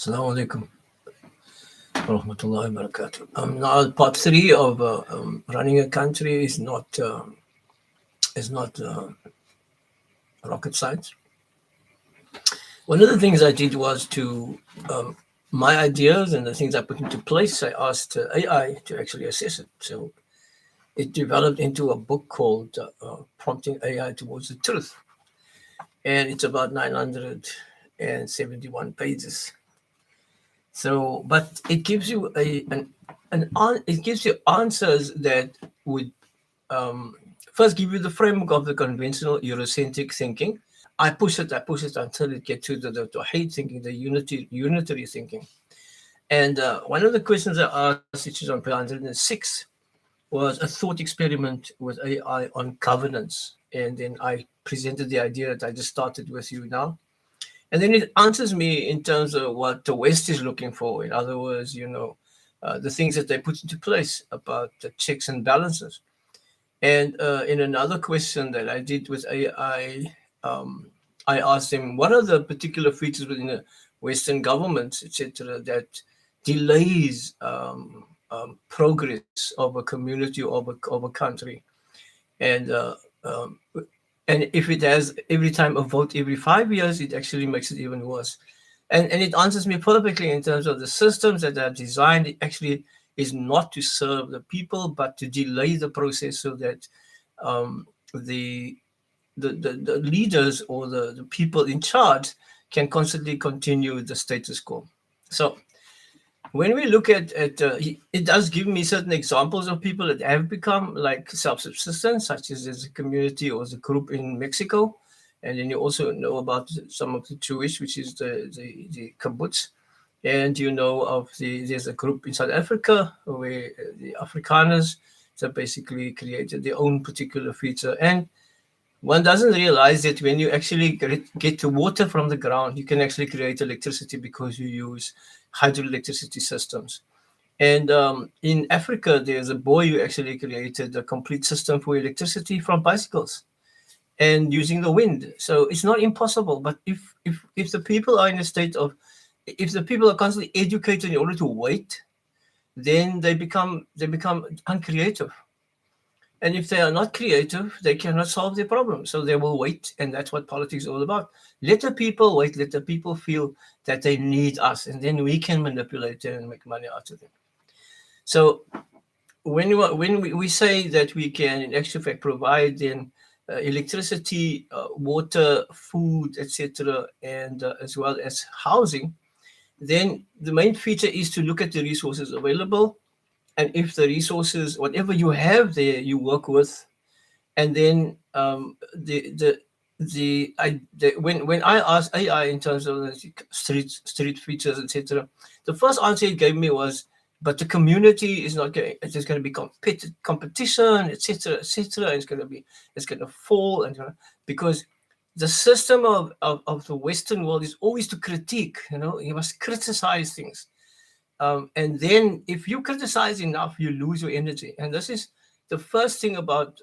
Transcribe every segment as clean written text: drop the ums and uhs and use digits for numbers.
Assalamu alaikum warahmatullahi wabarakatuh. Now, part three of running a country is not rocket science. One of the things I did was to my ideas and the things I put into place. I asked AI to actually assess it. So it developed into a book called "Prompting AI Towards the Truth," and it's about 971 pages. So, but it gives you it gives you answers that would first give you the framework of the conventional Eurocentric thinking. I push it until it gets to the Tawhid thinking, the unitary thinking. And one of the questions I asked, which is on page 106, was a thought experiment with AI on governance. And then I presented the idea that I just started with you now. And then it answers me in terms of what the West is looking for. In other words, the things that they put into place about the checks and balances. And in another question that I did with AI, I asked him what are the particular features within the Western governments, etc., that delays progress of a community or of a country, and um, and if it has every time a vote every 5 years, it actually makes it even worse. And it answers me perfectly in terms of the systems that are designed. It actually is not to serve the people, but to delay the process so that um, the, the leaders or the people in charge can constantly continue the status quo. So when we look at it does give me certain examples of people that have become like self-subsistent, such as there's a community or the group in Mexico, and then you also know about some of the Jewish, which is the kibbutz, and you know of there's a group in South Africa where the Afrikaners that basically created their own particular feature. And one doesn't realize that when you actually get the water from the ground, you can actually create electricity because you use hydroelectricity systems. And in Africa, there's a boy who actually created a complete system for electricity from bicycles and using the wind. So it's not impossible. But if the people are in a state of, if the people are constantly educated in order to wait, then they become uncreative. And if they are not creative, they cannot solve their problem. So they will wait. And that's what politics is all about. Let the people wait. Let the people feel that they need us. And then we can manipulate them and make money out of them. So when we say that we can, in actual fact, provide then electricity, water, food, etc., and as well as housing, then the main feature is to look at the resources available. And if the resources, whatever you have there, you work with, and then when I asked AI in terms of the street features, etc., the first answer it gave me was, but the community is not going. It's just going to be competition, etc., etc. It's going to fall, because the system of the Western world is always to critique. You must criticize things, and then if you criticize enough, you lose your energy. And this is the first thing about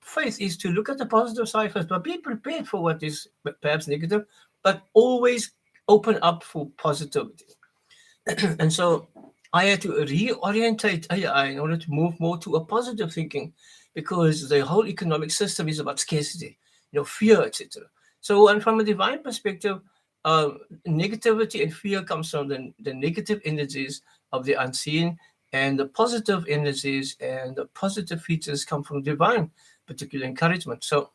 faith, is to look at the positive side first, but be prepared for what is perhaps negative, but always open up for positivity. And so I had to reorientate AI in order to move more to a positive thinking, because the whole economic system is about scarcity, fear, etc. So, and from a divine perspective, negativity and fear comes from the negative energies of the unseen, and the positive energies and the positive features come from divine, particular encouragement. So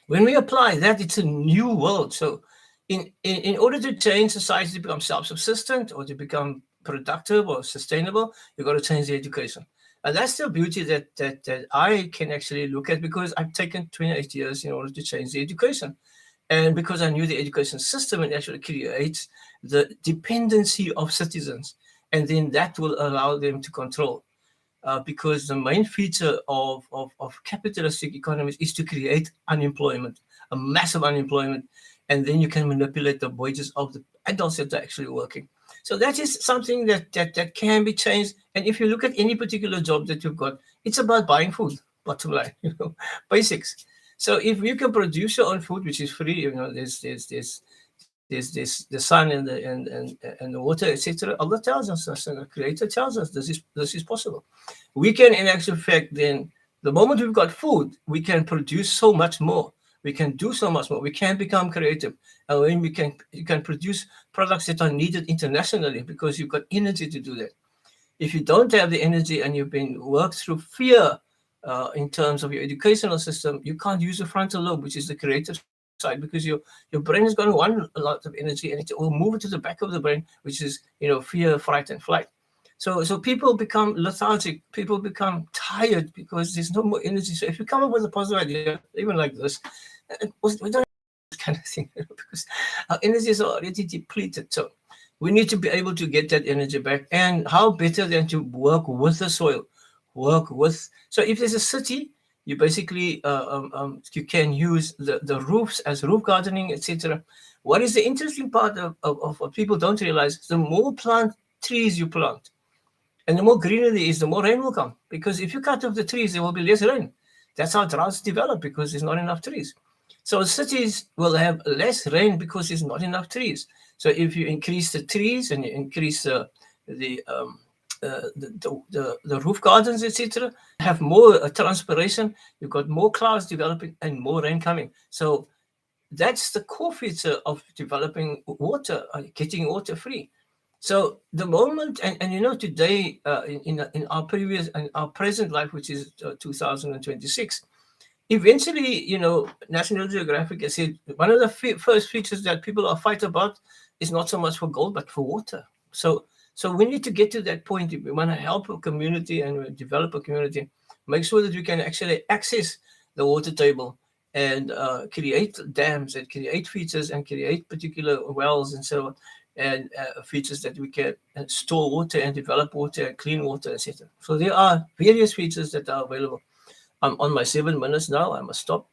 when we apply that, it's a new world. So in order to change society to become self-subsistent or to become productive or sustainable, you've got to change the education. And that's the beauty that I can actually look at, because I've taken 28 years in order to change the education. And because I knew the education system, it actually creates the dependency of citizens. And then that will allow them to control. Because the main feature of capitalistic economies is to create unemployment, a massive unemployment, and then you can manipulate the wages of the adults that are actually working. So that is something that can be changed. And if you look at any particular job that you've got, it's about buying food, bottom line, basics. So if you can produce your own food, which is free, there's there's this the sun and the water, etc. Allah tells us, and the Creator tells us this is possible. We can, in actual fact, then the moment we've got food, we can produce so much more. We can do so much more. We can become creative, and when you can produce products that are needed internationally because you've got energy to do that. If you don't have the energy and you've been worked through fear in terms of your educational system, you can't use the frontal lobe, which is the creative side, because your brain is going to want a lot of energy, and it will move it to the back of the brain, which is fear, fright, and flight. So people become lethargic. People become tired because there's no more energy. So if you come up with a positive idea, even like this, we don't kind of thing because our energy is already depleted. So we need to be able to get that energy back. And how better than to work with the soil, work with. So if there's a city, you basically you can use the roofs as roof gardening, etc. What is the interesting part of what people don't realize? The more trees you plant, and the more greenery is, the more rain will come. Because if you cut off the trees, there will be less rain. That's how droughts develop, because there's not enough trees. So cities will have less rain because there's not enough trees. So if you increase the trees and you increase the roof gardens, etc., have more transpiration, you've got more clouds developing and more rain coming. So that's the core feature of developing water, getting water free. So the moment, and today in our present life, which is 2026, eventually, National Geographic has said one of the first features that people are fight about is not so much for gold, but for water. So we need to get to that point. If we want to help a community and develop a community, make sure that we can actually access the water table and create dams and create features and create particular wells and so on, and features that we can store water and develop water and clean water, etc. So there are various features that are available. I'm on my 7 minutes now. I must stop.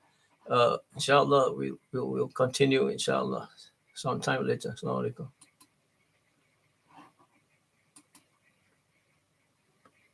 Inshallah, we'll continue, inshallah, sometime later. Assalamu alaikum.